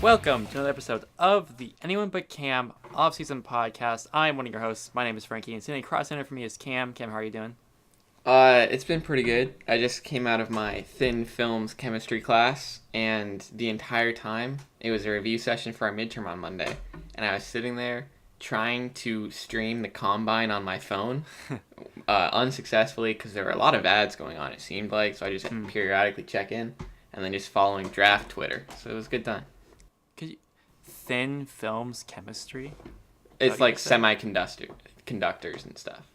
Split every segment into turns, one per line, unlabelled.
Welcome to another episode of the Anyone But Cam Offseason podcast. I'm one of your hosts. My name is Frankie, and sitting across center from me is Cam. Cam, how are you doing?
It's been pretty good. I just came out of my thin films chemistry class, and the entire time it was a review session for our midterm on Monday, and I was sitting there trying to stream the combine on my phone, unsuccessfully because there were a lot of ads going on. It seemed like, so I just periodically check in, and then just following draft Twitter. So it was a good time.
Thin films chemistry?
It's like conductors and stuff,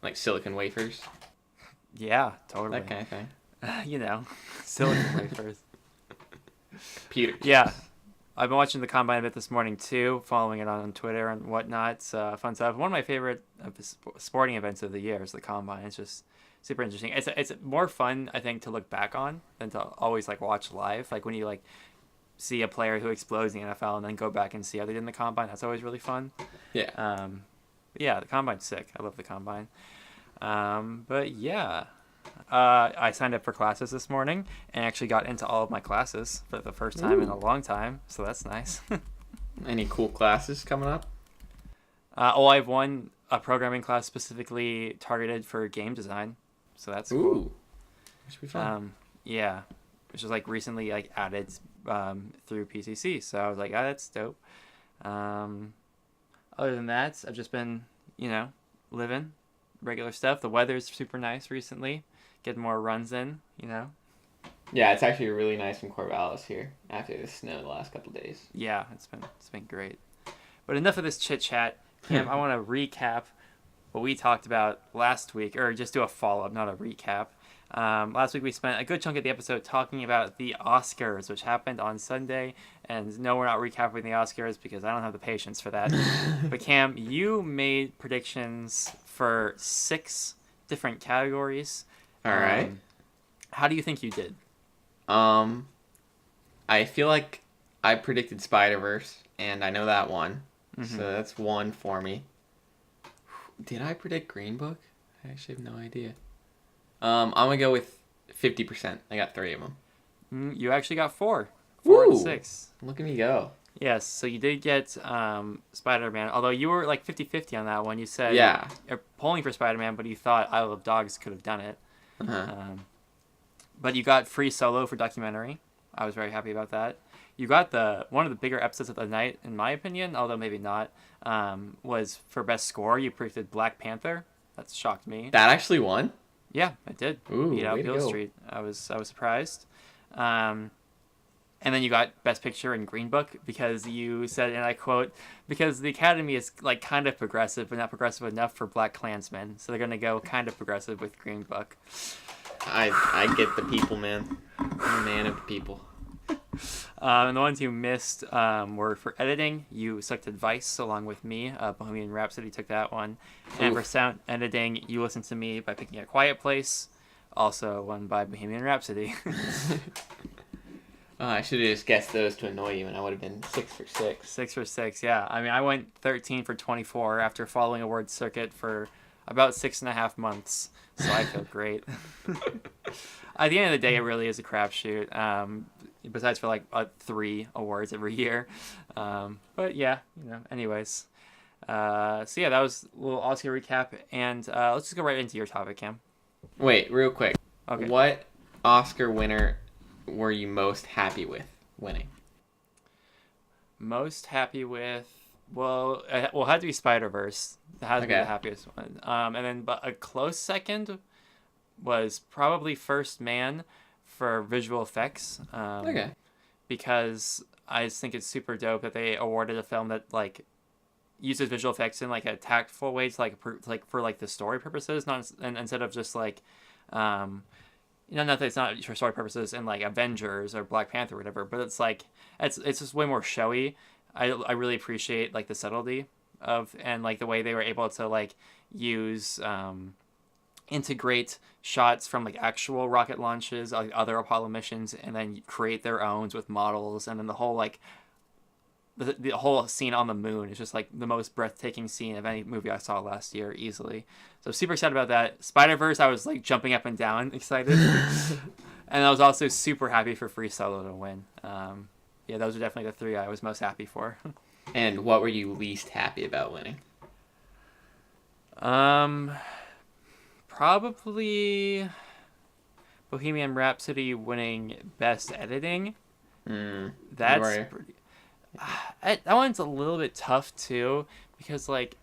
like silicon wafers.
Yeah, totally.
That kind of thing.
Silicon wafers.
Peter.
Yeah, I've been watching the combine a bit this morning too, following it on Twitter and whatnot. It's fun stuff. One of my favorite sporting events of the year is the combine. It's just super interesting. It's more fun, I think, to look back on than to always watch live. Like when you see a player who explodes in the NFL and then go back and see how they did in the combine. That's always really fun.
Yeah.
Yeah, the combine's sick. I love the combine. But yeah, I signed up for classes this morning and actually got into all of my classes for the first time in a long time. So that's nice.
Any cool classes coming up?
I have a programming class specifically targeted for game design. So that's cool.
Ooh. That should be fun.
Yeah, which was recently added through PCC. So I was like, that's dope. Other than that, I've just been, living regular stuff. The weather's super nice recently. Getting more runs in,
Yeah, it's actually really nice in Corvallis here after the snow the last couple of days.
Yeah, it's been great. But enough of this chit chat. Cam, I want to recap what we talked about last week, or just do a follow up, not a recap. Last week we spent a good chunk of the episode talking about the Oscars, which happened on Sunday. And no, we're not recapping the Oscars because I don't have the patience for that. But Cam, you made predictions for 6 different categories.
All right.
How do you think you did?
I feel like I predicted Spider-Verse, and I know that one. Mm-hmm. So that's one for me. Did I predict Green Book? I actually have no idea. I'm going to go with 50%. I got 3 of them.
You actually got 4. 4
Ooh,
and 6.
Look at me go.
Yes, so you did get Spider-Man, although you were 50-50 on that one. You said you're polling for Spider-Man, but you thought Isle of Dogs could have done it.
Uh-huh.
But you got Free Solo for documentary. I was very happy about that. You got one of the bigger episodes of the night, in my opinion, although maybe not, was for Best Score. You predicted Black Panther. That shocked me.
That actually won?
Yeah, it did.
Ooh,
Beat Beale Street. I was surprised. And then you got Best Picture in Green Book because you said, and I quote, because the Academy is kind of progressive, but not progressive enough for Black Klansmen. So they're going to go kind of progressive with Green Book.
I get the people, man. I'm a man of the people.
And the ones you missed were for editing. You selected Vice along with me. Bohemian Rhapsody took that one. And for sound editing, you listened to me by picking A Quiet Place. Also one by Bohemian Rhapsody.
I should have just guessed those to annoy you, and I would have been 6 for 6.
6 for 6, yeah. I mean, I went 13 for 24 after following a word circuit for about 6.5 months. So I feel great. At the end of the day, it really is a crapshoot. Besides for 3 awards every year. But yeah, anyways. So yeah, that was a little Oscar recap. And let's just go right into your topic, Cam.
Wait, real quick.
Okay.
What Oscar winner were you most happy with winning?
Most happy with, well, it had to be Spider-Verse. That has to be the happiest one. And then, but a close second was probably First Man for visual effects. Because I just think it's super dope that they awarded a film that uses visual effects in a tactful way to for the story purposes, not and instead of just not that it's not for story purposes in Avengers or Black Panther or whatever, but it's it's just way more showy. I really appreciate the subtlety of and the way they were able to use integrate shots from actual rocket launches, other Apollo missions, and then create their own with models, and then the whole the whole scene on the moon is just the most breathtaking scene of any movie I saw last year, easily. So super excited about that. Spider-Verse, I was jumping up and down excited. And I was also super happy for Free Solo to win. Yeah, those are definitely the three I was most happy for.
And what were you least happy about winning?
Probably Bohemian Rhapsody winning Best Editing. That's pretty. That one's a little bit tough too because like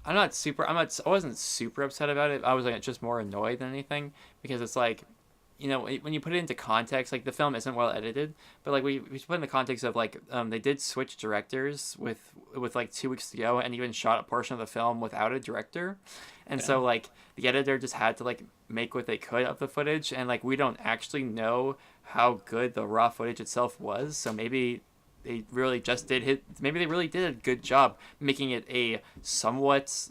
I wasn't super upset about it. I was like just more annoyed than anything because it's like, when you put it into context, like the film isn't well edited, but like we put in the context of like they did switch directors with like 2 weeks to go and even shot a portion of the film without a director, and so like the editor just had to like make what they could of the footage, and like we don't actually know how good the raw footage itself was, so maybe they really just maybe they really did a good job making it a somewhat,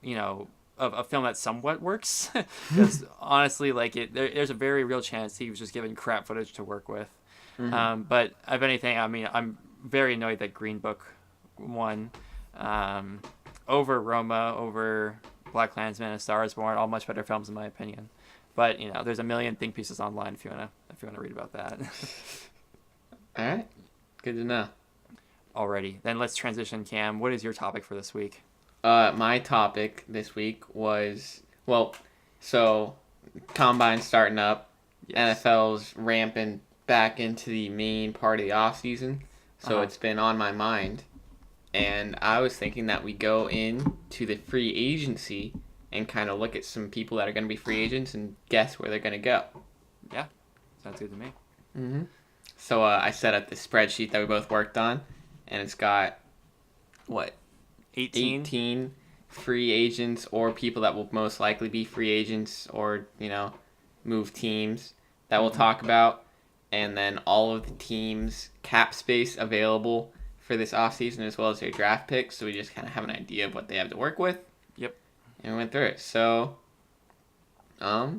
a film that somewhat works. Because honestly, like there's a very real chance he was just given crap footage to work with. But if anything, I mean, I'm very annoyed that Green Book won over Roma, over Black Klansman, and Star is Born, all much better films in my opinion. But there's a million think pieces online if you wanna read about that.
All right. Good to know.
Alrighty, then let's transition. Cam, what is your topic for this week?
My topic this week was, so Combine starting up. Yes. NFL's ramping back into the main part of the offseason. So It's been on my mind. And I was thinking that we go into the free agency and kind of look at some people that are going to be free agents and guess where they're going to go.
Yeah, sounds good to me.
Mm-hmm. So I set up the spreadsheet that we both worked on, and it's got, 18 free agents or people that will most likely be free agents or, move teams that we'll talk about, and then all of the teams' cap space available for this offseason as well as their draft picks, so we just kind of have an idea of what they have to work with.
Yep.
And we went through it. So, I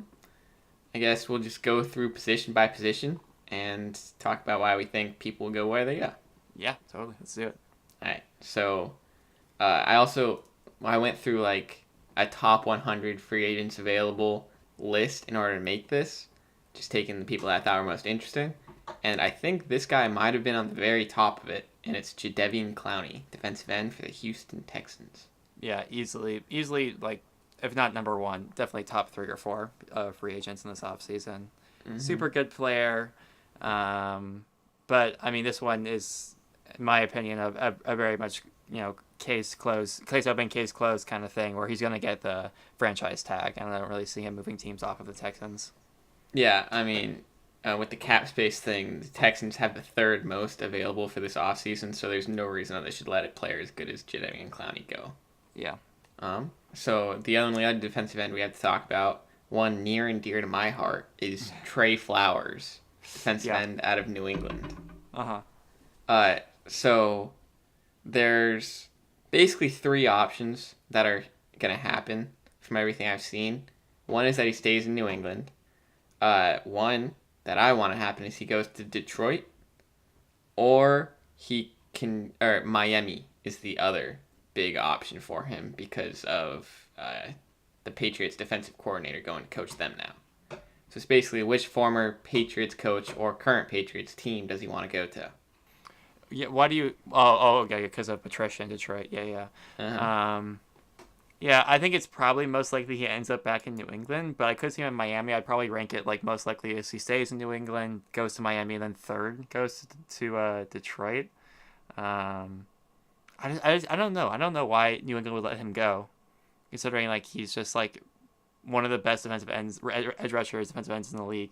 guess we'll just go through position by position and talk about why we think people will go where they go.
Yeah, totally. Let's do it.
All right. So, I went through like a top 100 free agents available list in order to make this, just taking the people that I thought were most interesting. And I think this guy might have been on the very top of it, and it's Jadeveon Clowney, defensive end for the Houston Texans.
Yeah, easily, like, if not number one, definitely top 3 or 4 free agents in this offseason. Mm-hmm. Super good player. But I mean, this one is, in my opinion, a very much case open, case closed kind of thing, where he's going to get the franchise tag, and I don't really see him moving teams off of the Texans.
Yeah, I mean, with the cap space thing, the Texans have the 3rd most available for this offseason, so there's no reason that they should let a player as good as Jadeveon Clowney go.
Yeah.
So the only other defensive end we have to talk about, one near and dear to my heart, is Trey Flowers, defensive end out of New England. So there's basically 3 options that are going to happen from everything I've seen. One is that he stays in New England. One that I want to happen is he goes to Detroit, or Miami is the other big option for him because of the Patriots defensive coordinator going to coach them now. So it's basically which former Patriots coach or current Patriots team does he want to go to?
Yeah, why do you... Oh, okay, because of Patricia in Detroit. Yeah. Yeah, I think it's probably most likely he ends up back in New England, but I could see him in Miami. I'd probably rank it like most likely as he stays in New England, goes to Miami, and then 3rd goes to Detroit. I don't know. I don't know why New England would let him go, considering like he's just like one of the best defensive ends, edge rushers, defensive ends in the league.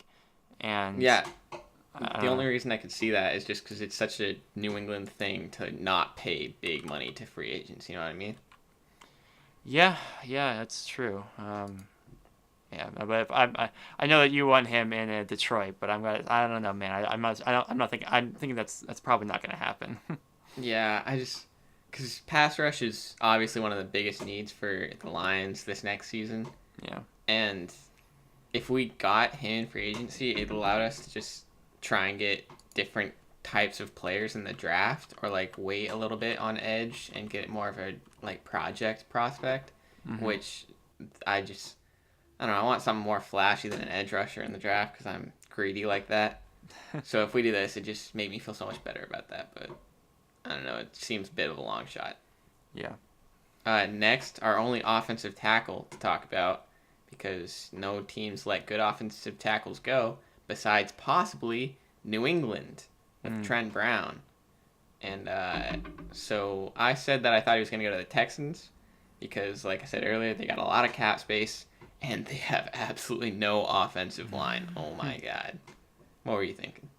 And
yeah, the only reason I could see that is just because it's such a New England thing to not pay big money to free agents. You know what I mean? Yeah,
that's true. Yeah, but if I know that you want him in Detroit, but I don't know, man. I'm thinking that's probably not going to happen.
Yeah, because pass rush is obviously one of the biggest needs for the Lions this next season.
Yeah.
And if we got him in free agency, it allowed us to just try and get different types of players in the draft, or like wait a little bit on edge and get more of a like project prospect, which I don't know. I want something more flashy than an edge rusher in the draft because I'm greedy like that. So if we do this, it just made me feel so much better about that. But I don't know. It seems a bit of a long shot.
Yeah.
Next, our only offensive tackle to talk about, because no teams let good offensive tackles go, besides possibly New England with Trent Brown. And so I said that I thought he was going to go to the Texans because, like I said earlier, they got a lot of cap space and they have absolutely no offensive line. Oh, my God. What were you thinking?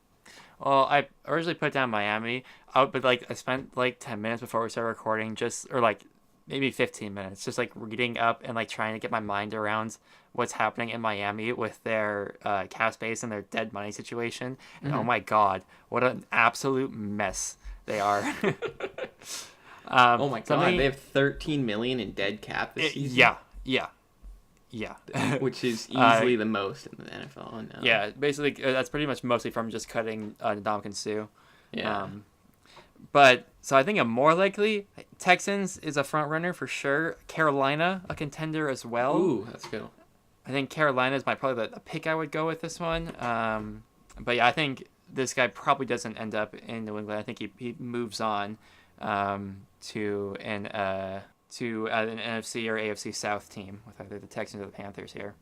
Well, I originally put down Miami, but like I spent like 10 minutes before we started recording, or like maybe 15 minutes, just like reading up and like trying to get my mind around what's happening in Miami with their cap space and their dead money situation. And oh my God, what an absolute mess they are.
Oh my God, they have $13 million in dead cap this season.
Yeah.
Which is easily the most in the NFL now.
Yeah, basically that's pretty much mostly from just cutting Ndamukong Suh.
Yeah.
But so I think I'm more likely Texans is a front runner for sure. Carolina, a contender as well.
Ooh, that's good.
I think Carolina is probably the pick I would go with this one. But yeah, I think this guy probably doesn't end up in New England. I think he moves on to an NFC or AFC South team with either the Texans or the Panthers here.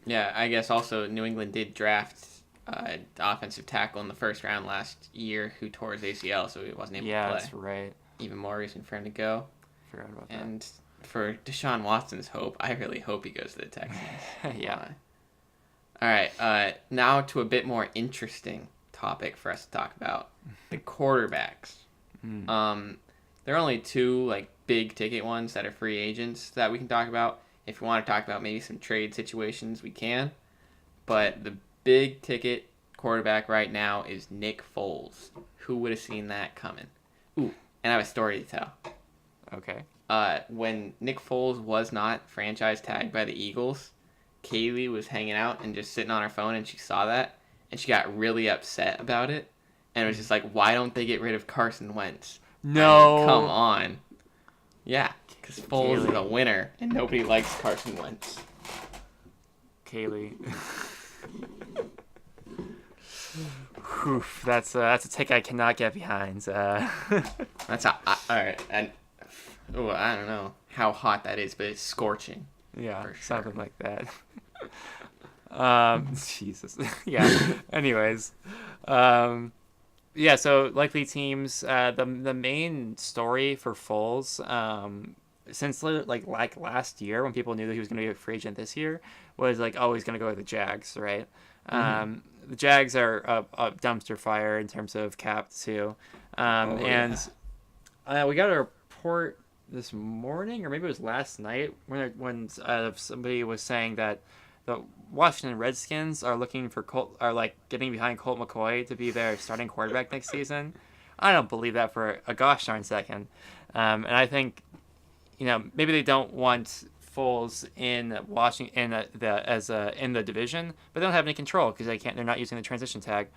Yeah, I guess also New England did draft offensive tackle in the first round last year who tore his ACL, so he wasn't able to play.
Yeah, that's right.
Even more reason for him to go.
Forgot about that.
And for Deshaun Watson's hope, I really hope he goes to the Texans.
Yeah.
All right, now to a bit more interesting topic for us to talk about, the quarterbacks. There are only two like big ticket ones that are free agents that we can talk about. If we want to talk about maybe some trade situations, we can. But the big ticket quarterback right now is Nick Foles. Who would have seen that coming? Ooh, and I have a story to tell.
Okay.
When Nick Foles was not franchise tagged by the Eagles, Kaylee was hanging out and just sitting on her phone, and she saw that, and she got really upset about it, and it was just like, why don't they get rid of Carson Wentz?
No.
I mean, come on. Yeah, because Foles is a winner, and nobody likes Carson Wentz.
Kaylee. Oof, that's a take I cannot get behind.
That's all right. And I don't know how hot that is, but it's scorching.
Yeah,
for sure.
Something like that. Jesus. Yeah. Anyways, yeah. So likely teams. The main story for Foles, since like last year when people knew that he was going to be a free agent this year, was like, oh, he's going to go with the Jags, right? The Jags are a dumpster fire in terms of cap too, and we got a report this morning, or maybe it was last night, when somebody was saying that the Washington Redskins are looking for getting behind Colt McCoy to be their starting quarterback next season. I don't believe that for a gosh darn second, and I think, maybe they don't want Foles in Washington in the division, but they don't have any control because they're not using the transition tag,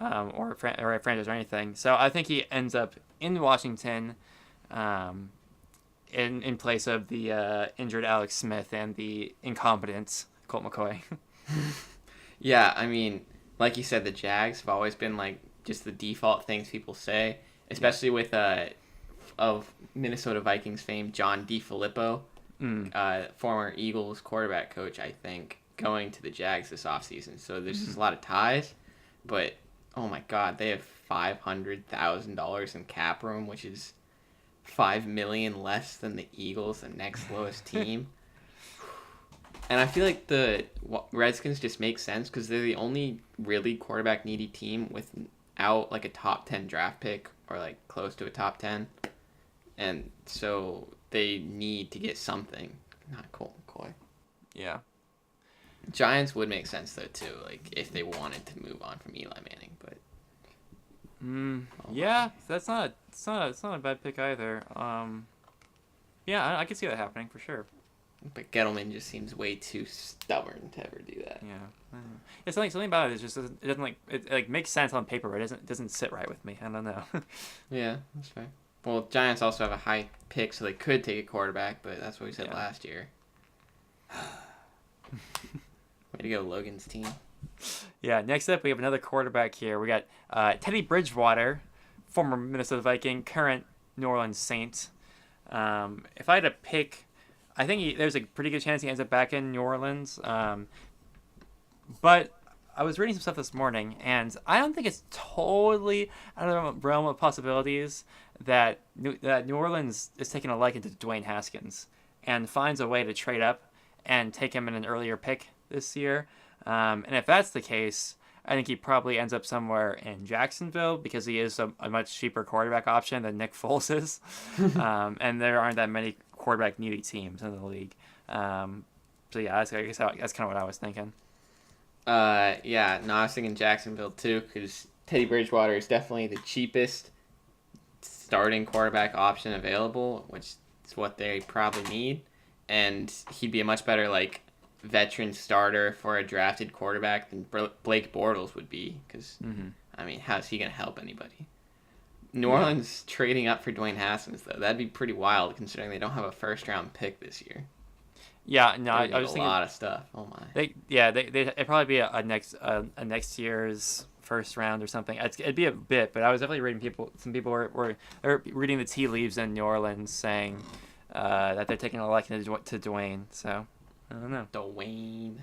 or a franchise or anything. So I think he ends up in Washington, in place of the injured Alex Smith and the incompetent Colt McCoy.
Yeah, I mean, like you said, the Jags have always been like just the default things people say, especially with of Minnesota Vikings fame John DeFilippo. Former Eagles quarterback coach, I think, going to the Jags this offseason. So there's just a lot of ties, but oh my God, they have $500,000 in cap room, which is $5 million less than the Eagles, the next lowest team. And I feel like the Redskins just make sense because they're the only really quarterback needy team without like a top 10 draft pick or like close to a top 10, and so they need to get something. Not Colt McCoy.
Yeah.
Giants would make sense though too, like if they wanted to move on from Eli Manning, but.
Yeah, it's not a bad pick either. Yeah, I could see that happening for sure.
But Gettleman just seems way too stubborn to ever do that.
Yeah. It's something about it. It doesn't makes sense on paper, but it doesn't sit right with me. I don't know. Yeah,
that's fair. Well, Giants also have a high pick, so they could take a quarterback, but that's what we said last year. Way to go, Logan's team.
Yeah, next up we have another quarterback here. We got Teddy Bridgewater, former Minnesota Viking, current New Orleans Saint. If I had to pick, I think there's a pretty good chance he ends up back in New Orleans. But I was reading some stuff this morning, and I don't think it's totally out of the realm of possibilities that New Orleans is taking a liking to Dwayne Haskins and finds a way to trade up and take him in an earlier pick this year. And if that's the case, I think he probably ends up somewhere in Jacksonville because he is a much cheaper quarterback option than Nick Foles is. And there aren't that many quarterback needy teams in the league. So yeah, I guess that's kind of what I was thinking.
Yeah, no, I was thinking Jacksonville too, because Teddy Bridgewater is definitely the cheapest starting quarterback option available, which is what they probably need, and he'd be a much better veteran starter for a drafted quarterback than Blake Bortles would be, because I mean, how's he gonna help anybody? New Orleans trading up for Dwayne Haskins though, that'd be pretty wild considering they don't have a first round pick this year.
Yeah, no, I was thinking
a lot of stuff. Oh my.
It'd probably be a next year's first round or something. It'd be a bit, but I was definitely reading some people were reading the tea leaves in New Orleans saying that they're taking a liking to Dwayne. So I don't know.
Dwayne.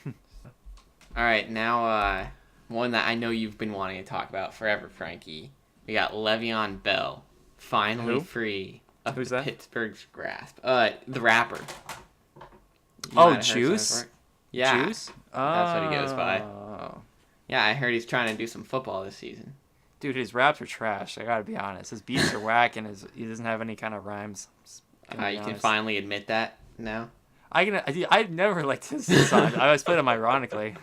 All right, now one that I know you've been wanting to talk about forever, Frankie. We got Le'Veon Bell finally free of Pittsburgh's grasp. The rapper.
Juice?
Yeah.
Juice?
That's what he goes by. Yeah, I heard he's trying to do some football this season.
Dude, his raps are trash. I gotta be honest. His beats are whack, and he doesn't have any kind of rhymes.
You can finally admit that now?
I've never liked his song. I always played him ironically.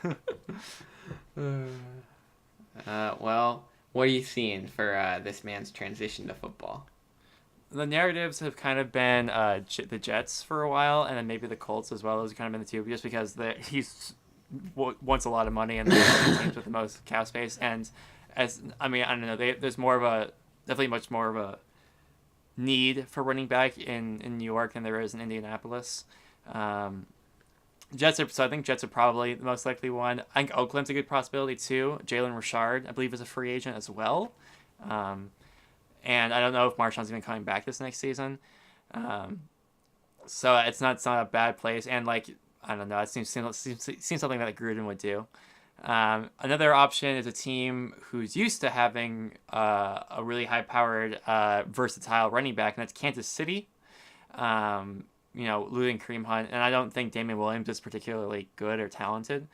Well, what are you seeing for this man's transition to football?
The narratives have kind of been the Jets for a while, and then maybe the Colts as well. Those have kind of been the two, just because he's wants a lot of money and the teams with the most cap space. And I don't know. There's definitely much more of a need for running back in New York than there is in Indianapolis. I think Jets are probably the most likely one. I think Oakland's a good possibility too. Jalen Richard, I believe, is a free agent as well. And I don't know if Marshawn's even coming back this next season. So it's not a bad place. And I don't know, it seems something that Gruden would do. Another option is a team who's used to having a really high-powered, versatile running back, and that's Kansas City. Losing Kareem Hunt, and I don't think Damian Williams is particularly good or talented.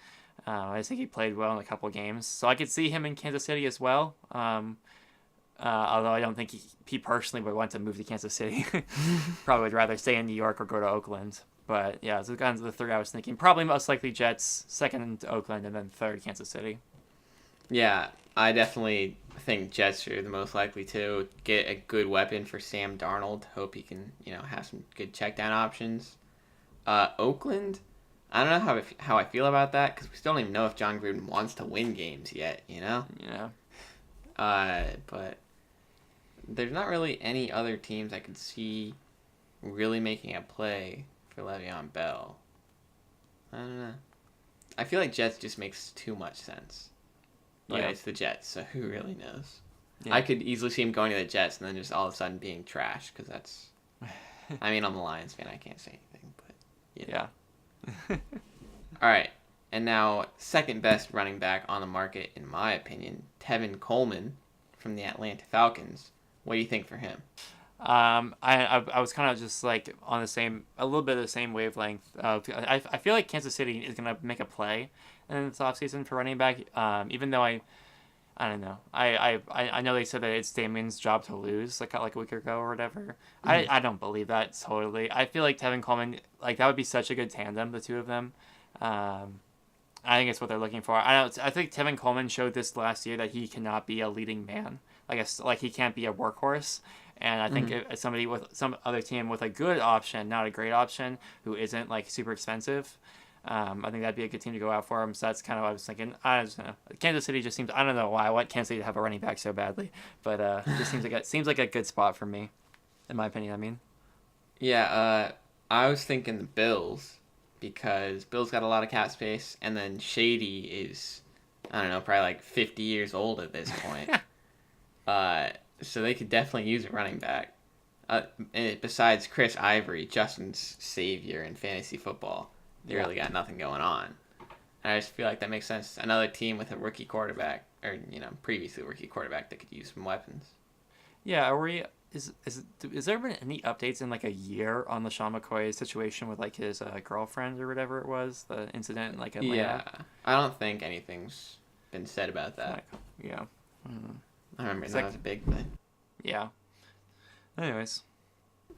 I just think he played well in a couple games, so I could see him in Kansas City as well. Although I don't think he personally would want to move to Kansas City. Probably would rather stay in New York or go to Oakland. But yeah, so kind of the third I was thinking. Probably most likely Jets, second Oakland, and then third Kansas City.
Yeah, I definitely think Jets are the most likely to get a good weapon for Sam Darnold. Hope he can, have some good check down options. Oakland, I don't know how I feel about that because we still don't even know if John Gruden wants to win games yet.
Yeah.
But there's not really any other teams I could see really making a play for Le'Veon Bell. I don't know. I feel like Jets just makes too much sense. But it's the Jets, so who really knows? Yeah. I could easily see him going to the Jets and then just all of a sudden being trash, because that's... I mean, I'm a Lions fan, I can't say anything, but...
Yeah.
All right, and now second best running back on the market, in my opinion, Tevin Coleman from the Atlanta Falcons. What do you think for him?
I was kind of just a little bit of the same wavelength. I feel like Kansas City is gonna make a play in this offseason for running back. Even though I don't know. I know they said that it's Damian's job to lose like a week ago or whatever. Mm-hmm. I don't believe that totally. I feel like Tevin Coleman, that would be such a good tandem, the two of them. I think it's what they're looking for. I think Tevin Coleman showed this last year that he cannot be a leading man. He can't be a workhorse. And I think if somebody with some other team with a good option, not a great option, who isn't super expensive, I think that'd be a good team to go out for him. So that's kind of what I was thinking. I just know. Kansas City just seems, I don't know why I want Kansas City to have a running back so badly, but it just seems like a good spot for me, in my opinion. I mean,
yeah, I was thinking the Bills because Bill's got a lot of cap space, and then Shady is, I don't know, probably like 50 years old at this point. So they could definitely use a running back. Besides Chris Ivory, Justin's savior in fantasy football, they really got nothing going on. And I just feel like that makes sense. Another team with a rookie quarterback, or previously rookie quarterback that could use some weapons.
Yeah, are we? Is there been any updates in like a year on LeSean McCoy's situation with like his girlfriend or whatever it was, the incident in like Atlanta?
Yeah, I don't think anything's been said about that.
Yeah.
I remember that was a big thing.
Yeah. Anyways.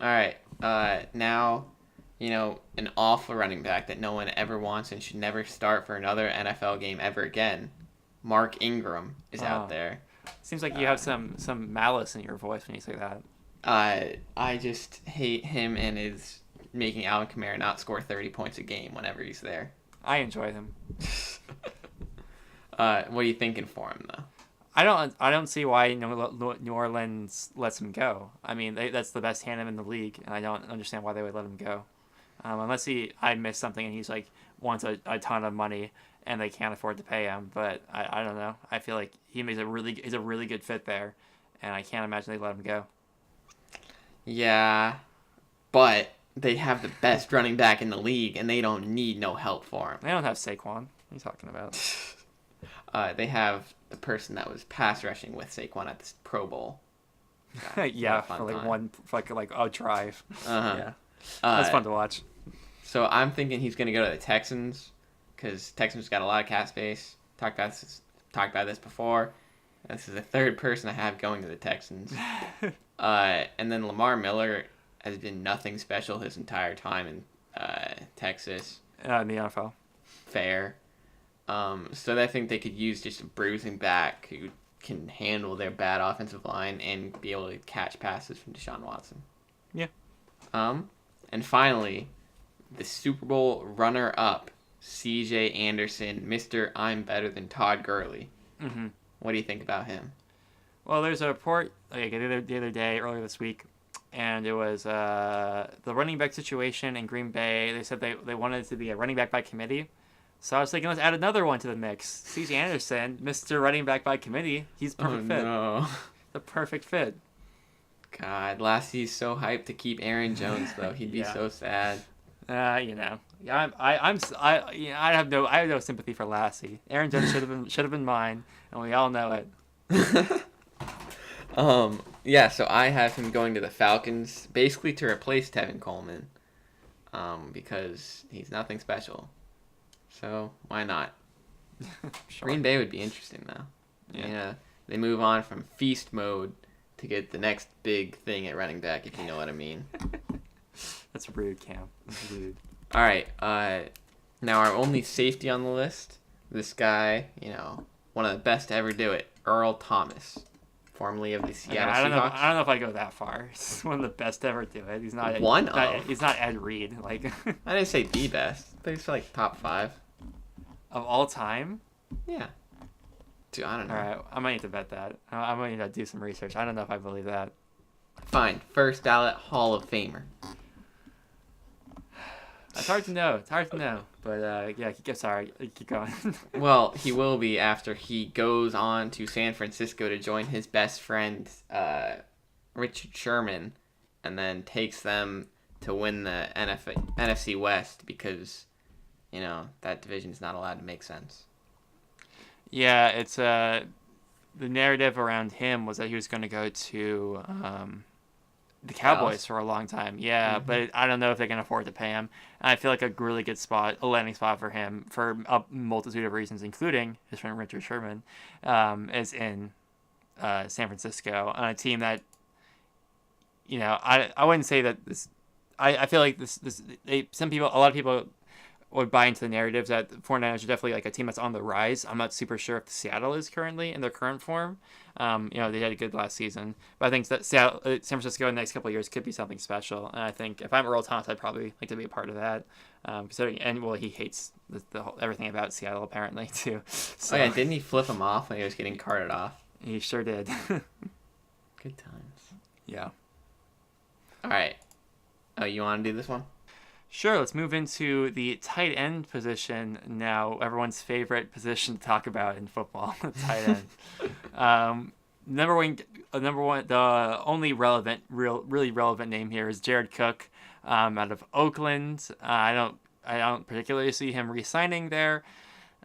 All right. Now, an awful running back that no one ever wants and should never start for another NFL game ever again. Mark Ingram is out there.
Seems like you have some malice in your voice when you say that.
I just hate him and his making Alvin Kamara not score 30 points a game whenever he's there.
I enjoy him.
What are you thinking for him though?
I don't see why New Orleans lets him go. I mean, that's the best tandem in the league, and I don't understand why they would let him go. Unless I missed something and he's like wants a ton of money and they can't afford to pay him. But I don't know. I feel like he's a really good fit there, and I can't imagine they let him go.
Yeah, but they have the best running back in the league, and they don't need no help for him.
They don't have Saquon. What are you talking about?
They have the person that was pass rushing with Saquon at the Pro Bowl.
Yeah, for like a drive.
Yeah,
that's fun to watch.
So I'm thinking he's gonna go to the Texans because Texans got a lot of cap space. Talked about this before. This is the third person I have going to the Texans. And then Lamar Miller has been nothing special his entire time in Texas.
In the NFL.
Fair. So I think they could use just a bruising back who can handle their bad offensive line and be able to catch passes from Deshaun Watson.
Yeah.
And finally, the Super Bowl runner-up, C.J. Anderson, Mr. I'm Better Than Todd Gurley.
Mm-hmm.
What do you think about him?
Well, there's a report the other day, earlier this week, and it was the running back situation in Green Bay. They said they wanted it to be a running back by committee. So I was thinking, let's add another one to the mix. C.J. Anderson, Mr. Running Back by Committee. He's perfect fit.
No.
The perfect fit.
God, he's so hyped to keep Aaron Jones though. He'd be so sad.
Yeah, I have no sympathy for Lassie. Aaron Jones should have been mine, and we all know it.
Yeah, so I have him going to the Falcons, basically to replace Tevin Coleman, because he's nothing special. So why not?
Sure.
Green Bay would be interesting though. Yeah, they move on from feast mode to get the next big thing at running back, if you know what I mean.
That's rude, Cam. That's rude.
All right. Now our only safety on the list, this guy, one of the best to ever do it, Earl Thomas, formerly of the Seattle Seahawks.
I don't know if I go that far. He's one of the best to ever do it. He's not He's not Ed Reed. Like
I didn't say the best, but he's like top 5
of all time.
Yeah. Dude, I don't know.
All right, I might need to bet that. I might need to do some research. I don't know if I believe that.
Fine. First ballot Hall of Famer.
It's hard to know. But yeah, sorry. Keep going.
Well, he will be after he goes on to San Francisco to join his best friend, Richard Sherman, and then takes them to win the NFC West because, that division is not allowed to make sense.
Yeah, it's the narrative around him was that he was going to go to the Cowboys for a long time. Yeah, but I don't know if they can afford to pay him. And I feel like a really good spot, a landing spot for him for a multitude of reasons, including his friend Richard Sherman, is in San Francisco on a team that, I wouldn't say that this. I feel like a lot of people would buy into the narratives that 49ers are definitely like a team that's on the rise. I'm not super sure if Seattle is currently in their current form. They had a good last season, but I think that San Francisco in the next couple of years could be something special. And I think if I'm Earl Thomas, I'd probably like to be a part of that. He hates everything about Seattle apparently too. So,
oh yeah, didn't he flip him off when he was getting carted off?
He sure did.
Good times.
Yeah.
All right. Oh, you want to do this one?
Sure, let's move into the tight end position now. Everyone's favorite position to talk about in football, tight end. Um, number one, the only really relevant name here is Jared Cook, out of Oakland. I don't particularly see him re-signing there,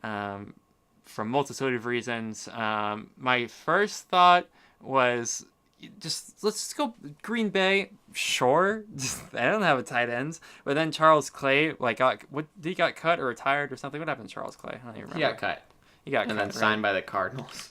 for a multitude of reasons. My first thought was let's just go Green Bay. Sure, I don't have a tight ends. But then Charles Clay he got cut or retired or something? What happened to Charles Clay? I don't even remember.
He got cut.
He got
and
cut,
then signed by the Cardinals.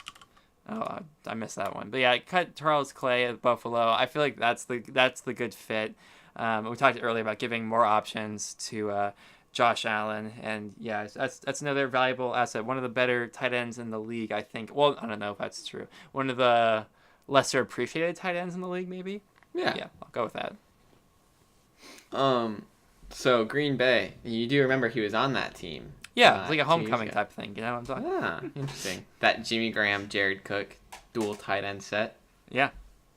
Oh, I missed that one. But yeah, cut Charles Clay at Buffalo. I feel like that's the good fit. We talked earlier about giving more options to Josh Allen, and yeah, that's another valuable asset. One of the better tight ends in the league, I think. Well, I don't know if that's true. One of the lesser appreciated tight ends in the league, maybe. Yeah, I'll go with that.
So Green Bay, you do remember he was on that team?
Yeah, it's like a homecoming type thing. You know what I'm talking?
Ah, interesting. That Jimmy Graham, Jared Cook dual tight end set.
Yeah,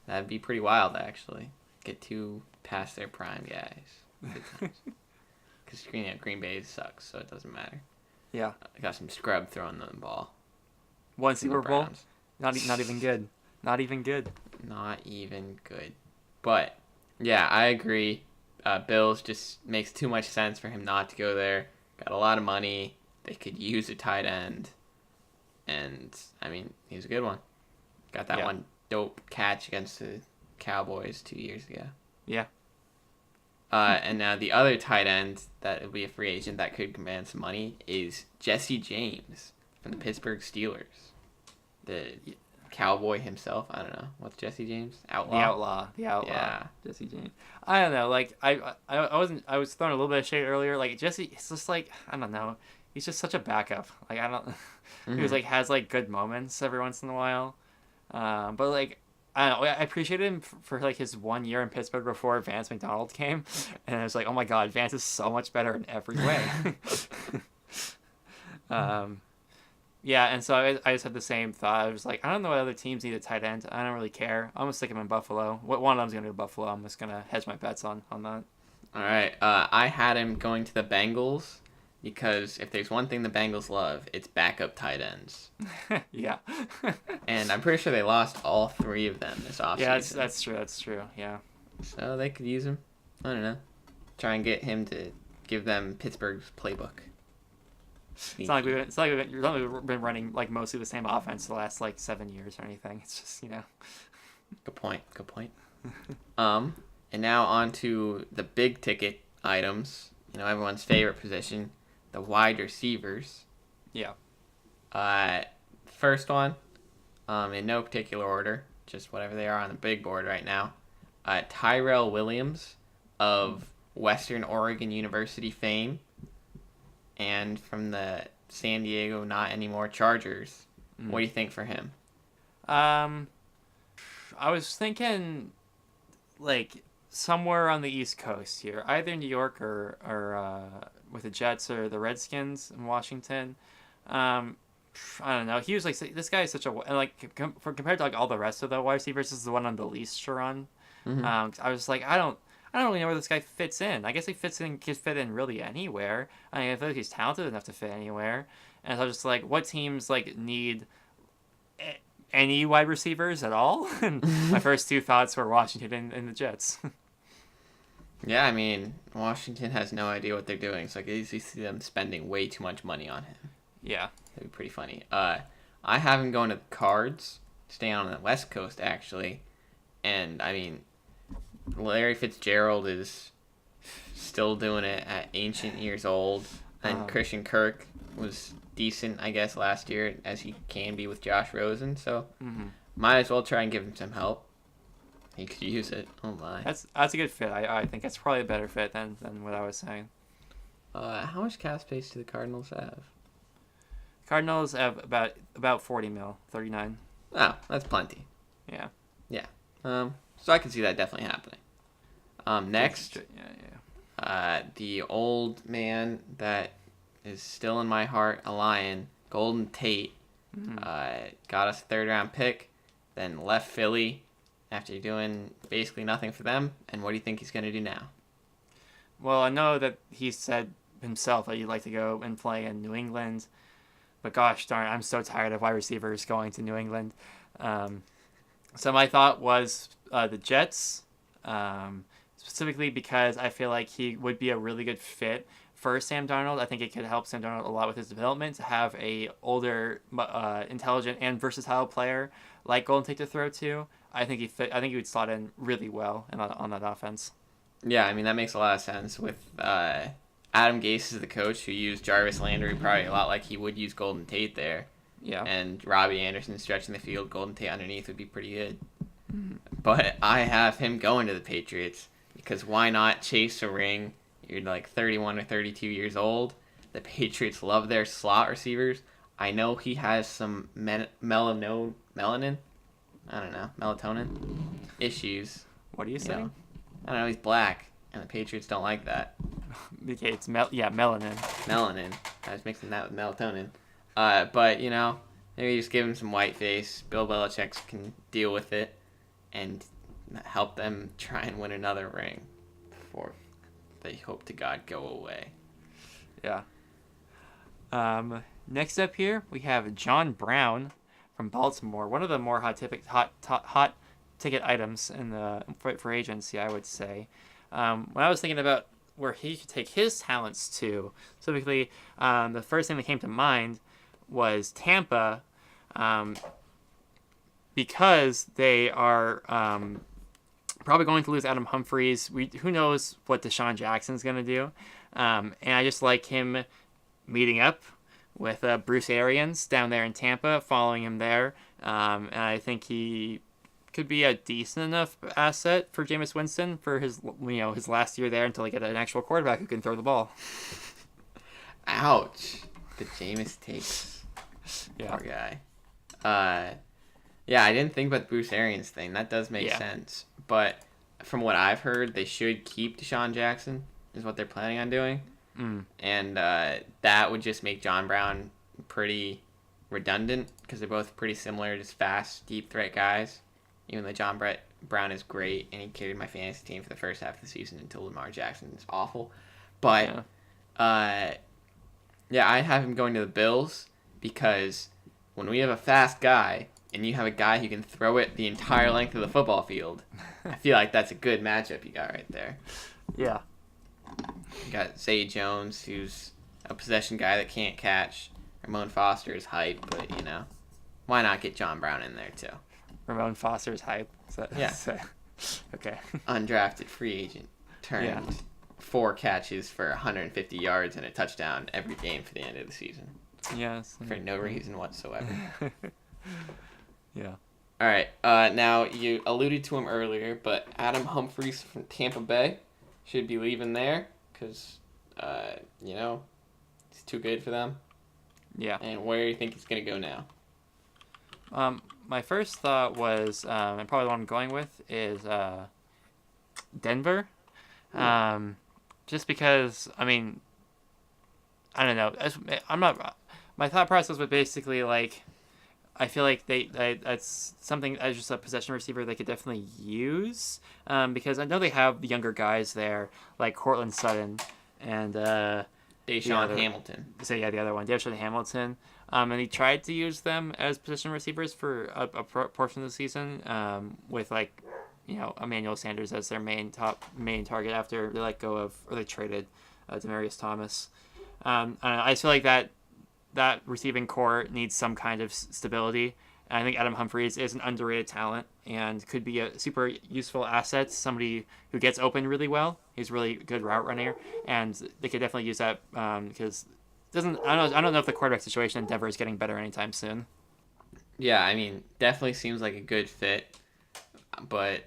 that'd be pretty wild, actually. Get two past their prime guys. Because Green Bay sucks, so it doesn't matter.
Yeah,
I got some scrub throwing the ball.
One Super Bowl, not even good. Not even good.
Not even good. But yeah, I agree. Bills just makes too much sense for him not to go there. Got a lot of money. They could use a tight end. And, I mean, he's a good one. Got that one dope catch against the Cowboys 2 years ago.
Yeah.
And now the other tight end that would be a free agent that could command some money is Jesse James from the Pittsburgh Steelers. The cowboy himself. I don't know. What's Jesse James? Outlaw?
The outlaw.
Yeah.
Jesse James. I don't know. Like, I was throwing a little bit of shade earlier. Like, Jesse, it's just like, I don't know. He's just such a backup. Like, I don't, he was like, has like good moments every once in a while. But like, I don't know. I appreciated him for like his 1 year in Pittsburgh before Vance McDonald came. And I was like, oh my God, Vance is so much better in every way. Yeah, and so I just had the same thought. I was like, I don't know what other teams need a tight end. I don't really care. I'm going to stick him in Buffalo. One of them's going to go to Buffalo. I'm just going to hedge my bets on that.
All right. I had him going to the Bengals because if there's one thing the Bengals love, it's backup tight ends.
Yeah.
And I'm pretty sure they lost all three of them this offseason.
Yeah, that's true. That's true. Yeah.
So they could use him. I don't know. Try and get him to give them Pittsburgh's playbook.
It's not like we've been running like mostly the same offense the last like 7 years or anything. It's just, you know.
Good point. And now on to the big ticket items. You know, everyone's favorite position, the wide receivers.
Yeah.
First one, in no particular order, just whatever they are on the big board right now. Tyrell Williams of Western Oregon University fame. And from the San Diego not anymore Chargers. What do you think for him?
I was thinking like somewhere on the East Coast here, either New York or with the Jets or the Redskins in Washington. I don't know. He was like, this guy is such a like compared to like all the rest of the wide receivers, this is the one on the least to run. I was like, I don't really know where this guy fits in. I guess he could fit in really anywhere. I mean, I feel like he's talented enough to fit anywhere. And so I was just like, what teams like need any wide receivers at all? And my first two thoughts were Washington and the Jets.
Yeah, I mean, Washington has no idea what they're doing, so I can easily see them spending way too much money on him.
Yeah.
That'd be pretty funny. I have him going to the Cards, staying on the West Coast, actually. And, I mean, Larry Fitzgerald is still doing it at ancient years old. And Christian Kirk was decent, I guess, last year, as he can be with Josh Rosen. So, might as well try and give him some help. He could use it. Oh my.
That's a good fit. I think that's probably a better fit than what I was saying.
How much cap space do the Cardinals have?
Cardinals have about 40 mil, 39.
Oh, that's plenty.
Yeah.
Yeah. So I can see that definitely happening. Next. The old man that is still in my heart, a Lion, Golden Tate, got us a third-round pick, then left Philly after doing basically nothing for them. And what do you think he's going to do now?
well, I know that he said himself that he'd like to go and play in New England, but gosh darn, I'm so tired of wide receivers going to New England. Um, so my thought was the Jets, specifically because I feel like he would be a really good fit for Sam Darnold. I think it could help Sam Darnold a lot with his development to have a older, intelligent, and versatile player like Golden Tate to throw to. I think he fit. I think he would slot in really well on that offense.
Yeah, I mean, that makes a lot of sense with Adam Gase is the coach who used Jarvis Landry probably a lot like he would use Golden Tate there.
Yeah.
And Robbie Anderson stretching the field, Golden Tate underneath would be pretty good. Mm-hmm. But I have him going to the Patriots because why not chase a ring? You're like 31 or 32 years old. The Patriots love their slot receivers. I know he has some melanin. I don't know, melatonin issues.
What are you saying?
I don't know, he's black, and the Patriots don't like that.
Okay, it's melanin.
Melanin. I was mixing that with melatonin. But, maybe just give him some white face. Bill Belichick can deal with it and help them try and win another ring before they hope to God go away.
Yeah. Next up here, we have John Brown from Baltimore. One of the more hot ticket items in the for agency, I would say. When I was thinking about where he could take his talents to, specifically, the first thing that came to mind was Tampa, because they are probably going to lose Adam Humphries. Who knows what Deshaun Jackson's going to do, and I just like him meeting up with Bruce Arians down there in Tampa, following him there, and I think he could be a decent enough asset for Jameis Winston for his last year there until they get an actual quarterback who can throw the ball.
Ouch. The Jameis takes.
Yeah.
Poor guy. Yeah, I didn't think about the Bruce Arians thing. That does make sense. But from what I've heard, they should keep Deshaun Jackson, is what they're planning on doing.
Mm.
And that would just make John Brown pretty redundant because they're both pretty similar, just fast, deep threat guys. Even though John Brown is great and he carried my fantasy team for the first half of the season until Lamar Jackson is awful. But, I have him going to the Bills because when we have a fast guy and you have a guy who can throw it the entire length of the football field, I feel like that's a good matchup you got right there.
Yeah.
You got Zay Jones, who's a possession guy that can't catch. Ramon Foster is hype, but, why not get John Brown in there, too?
Ramon Foster's hype. Okay.
Undrafted free agent turned 4 catches for 150 yards and a touchdown every game for the end of the season.
Yes.
For no reason whatsoever.
Yeah.
All right. Now, you alluded to him earlier, but Adam Humphries from Tampa Bay should be leaving there because, he's too good for them.
Yeah.
And where do you think he's going to go now?
My first thought was, and probably the one I'm going with, is Denver. Just because, I don't know. My thought process was basically like, I feel like that's something as just a possession receiver they could definitely use, because I know they have the younger guys there like Cortland Sutton and
Deshaun Hamilton.
So the other one, Deshaun Hamilton. And he tried to use them as position receivers for a portion of the season, with Emmanuel Sanders as their main target after they let go of, or they traded Demaryius Thomas. I feel like that receiving core needs some kind of stability. And I think Adam Humphries is an underrated talent and could be a super useful asset, somebody who gets open really well. He's a really good route runner, and they could definitely use that because I don't know if the quarterback situation in Denver is getting better anytime soon.
Yeah, definitely seems like a good fit, but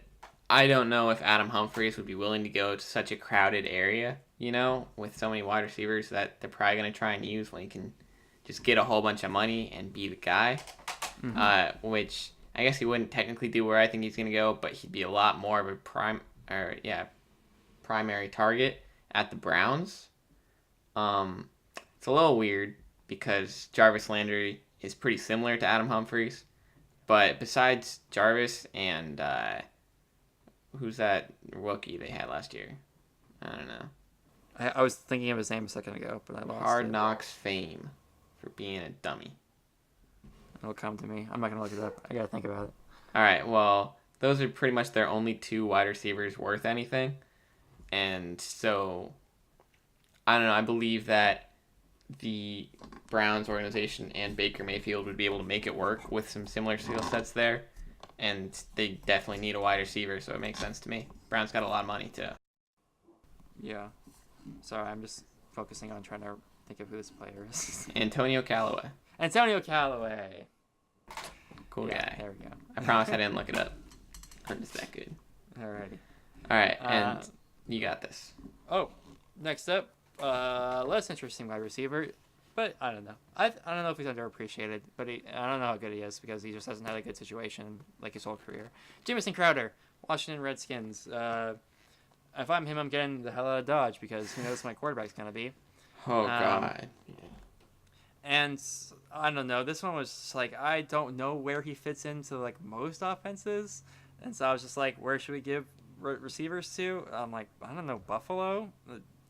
I don't know if Adam Humphries would be willing to go to such a crowded area, with so many wide receivers that they're probably going to try and use when he can just get a whole bunch of money and be the guy, which I guess he wouldn't technically do where I think he's going to go, but he'd be a lot more of a primary target at the Browns. It's a little weird because Jarvis Landry is pretty similar to Adam Humphries, but besides Jarvis and who's that rookie they had last year? I don't know.
I was thinking of his name a second ago, but I lost
Hard
it.
Knocks fame for being a dummy.
It'll come to me. I'm not gonna look it up. I gotta think about it.
All right, well, those are pretty much their only two wide receivers worth anything. And so, I don't know. I believe that the Browns organization and Baker Mayfield would be able to make it work with some similar skill sets there. And they definitely need a wide receiver, so it makes sense to me. Browns got a lot of money, too.
Yeah. Sorry, I'm just focusing on trying to think of who this player is.
Antonio Callaway.
Antonio Callaway.
Cool guy.
There we go.
I promise I didn't look it up. I'm just that good.
Alrighty.
All right, and you got this.
Oh, next up, less interesting wide receiver, but I don't know. I don't know if he's underappreciated, but I don't know how good he is because he just hasn't had a good situation like his whole career. Jamison Crowder, Washington Redskins. If I'm him, I'm getting the hell out of Dodge because who knows who my quarterback's gonna be.
Oh God.
And I don't know. This one was just like I don't know where he fits into like most offenses, and so I was just like, where should we give receivers to? I'm like, I don't know, Buffalo,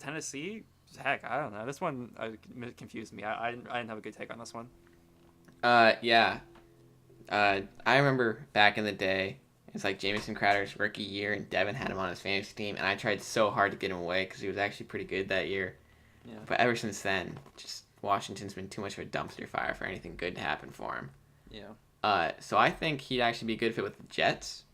Tennessee. Heck, I don't know. This one confused me. I didn't have a good take on this one.
Yeah. I remember back in the day, it's like Jamison Crowder's rookie year, and Devin had him on his fantasy team, and I tried so hard to get him away because he was actually pretty good that year.
Yeah.
But ever since then, just Washington's been too much of a dumpster fire for anything good to happen for him.
Yeah.
So I think he'd actually be a good fit with the Jets.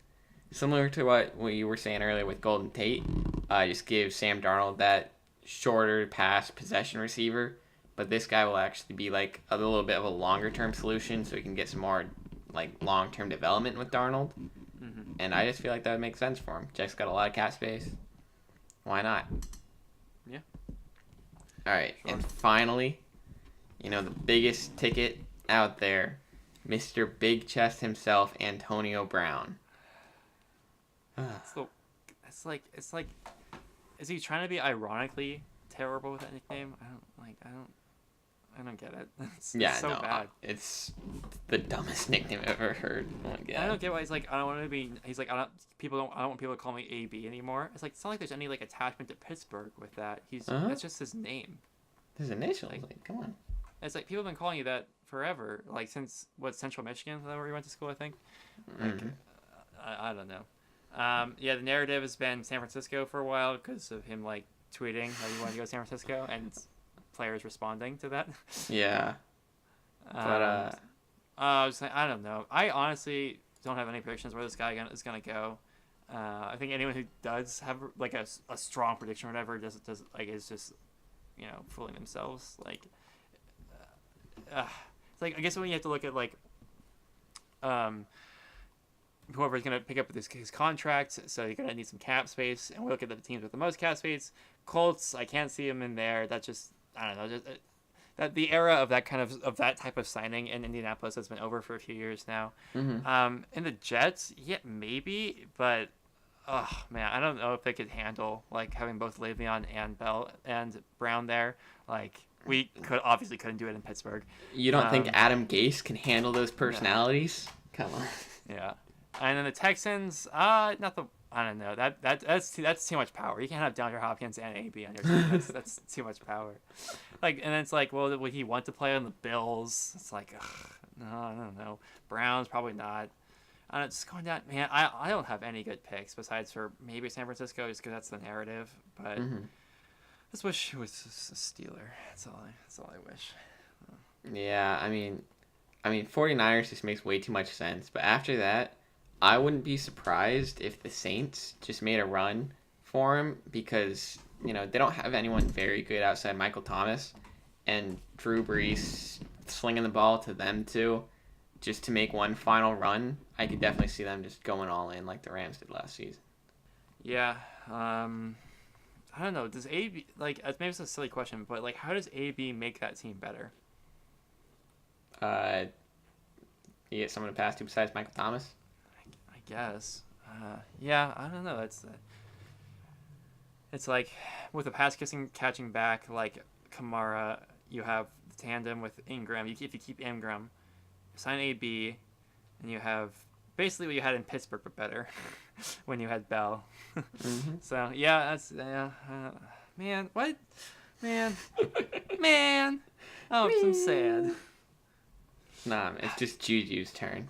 Similar to what you were saying earlier with Golden Tate. Just give Sam Darnold that shorter pass possession receiver. But this guy will actually be like a little bit of a longer term solution so he can get some more like long term development with Darnold.
Mm-hmm.
And I just feel like that would make sense for him. Jets got a lot of cap space. Why not?
Yeah.
All right.
Sure.
And finally, the biggest ticket out there, Mr. Big Chest himself, Antonio Brown.
It's like, is he trying to be ironically terrible with that nickname? I don't get it. It's so bad.
It's the dumbest nickname I've ever heard.
I don't get why he's like, I don't want to be. He's like, I don't want people to call me AB anymore. It's like, it's not like there's any like attachment to Pittsburgh with that. That's just his name.
His initials. Like, come on.
It's like people have been calling you that forever, like since Central Michigan, is that where he went to school, I think. Like, I don't know. Yeah, the narrative has been San Francisco for a while because of him like tweeting that he wanted to go to San Francisco and players responding to that.
Yeah. But
I was like, I don't know. I honestly don't have any predictions where this guy is gonna go. I think anyone who does have like a strong prediction or whatever does like is just fooling themselves. Like it's like I guess when you have to look at like whoever's going to pick up his contract, so you're going to need some cap space, and we look at the teams with the most cap space. Colts, I can't see him in there. That just I don't know, just that the era of that that type of signing in Indianapolis has been over for a few years now.
Mm-hmm.
In the Jets, yeah, maybe, but oh man, I don't know if they could handle like having both Le'Veon and Bell and Brown there. Like we obviously couldn't do it in Pittsburgh.
You don't think Adam Gase can handle those personalities? No. Come on.
Yeah. And then the Texans, I don't know. That's too much power. You can't have DeAndre Hopkins and AB on your team. That's too much power. Like, and it's like, well, would he want to play on the Bills? It's like, no, I don't know. Browns, probably not. Just going down, man. I don't have any good picks besides for maybe San Francisco, just because that's the narrative. But I just wish it was a Steeler. That's all I wish.
Yeah, I mean, 49ers just makes way too much sense. But after that, I wouldn't be surprised if the Saints just made a run for him because, they don't have anyone very good outside Michael Thomas and Drew Brees slinging the ball to them too, just to make one final run. I could definitely see them just going all in like the Rams did last season.
Yeah. I don't know. Does AB, like, maybe it's a silly question, but like, how does AB make that team better?
You get someone to pass to besides Michael Thomas?
I guess. Yeah, I don't know. It's like with a catching back like Kamara, you have the tandem with Ingram. If you keep Ingram, sign AB, and you have basically what you had in Pittsburgh but better when you had Bell. So yeah, Man, what? Man. Man. Oh, I'm sad.
Nah, man, it's just Juju's turn.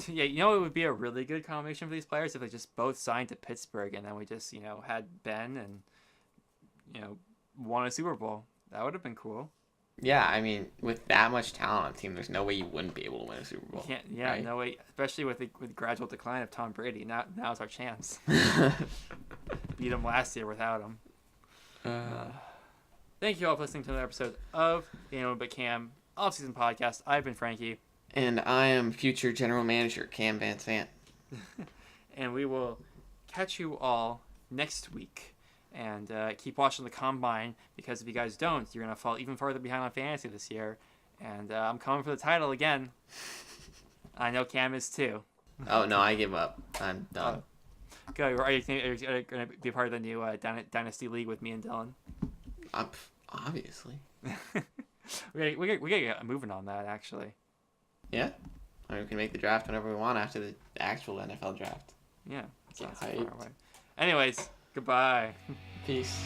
Yeah, you know it would be a really good combination for these players if they just both signed to Pittsburgh and then we just, had Ben and, won a Super Bowl. That would have been cool.
Yeah, I mean, with that much talent on the team, there's no way you wouldn't be able to win a Super Bowl. Right?
No way. Especially with the gradual decline of Tom Brady. Now's our chance. Beat him last year without him. Thank you all for listening to another episode of the Annual But Cam Offseason Podcast. I've been Frankie.
And I am future general manager Cam Van Sant.
And we will catch you all next week. And keep watching the Combine, because if you guys don't, you're going to fall even further behind on fantasy this year. And I'm coming for the title again. I know Cam is too.
Oh, no, I give up. I'm done.
Go. Are you going to be a part of the new Dynasty League with me and Dylan?
Obviously.
we got to get moving on that, actually.
Yeah? I mean, we can make the draft whenever we want after the actual NFL draft.
Yeah.
Can't wait.
Anyways, goodbye.
Peace.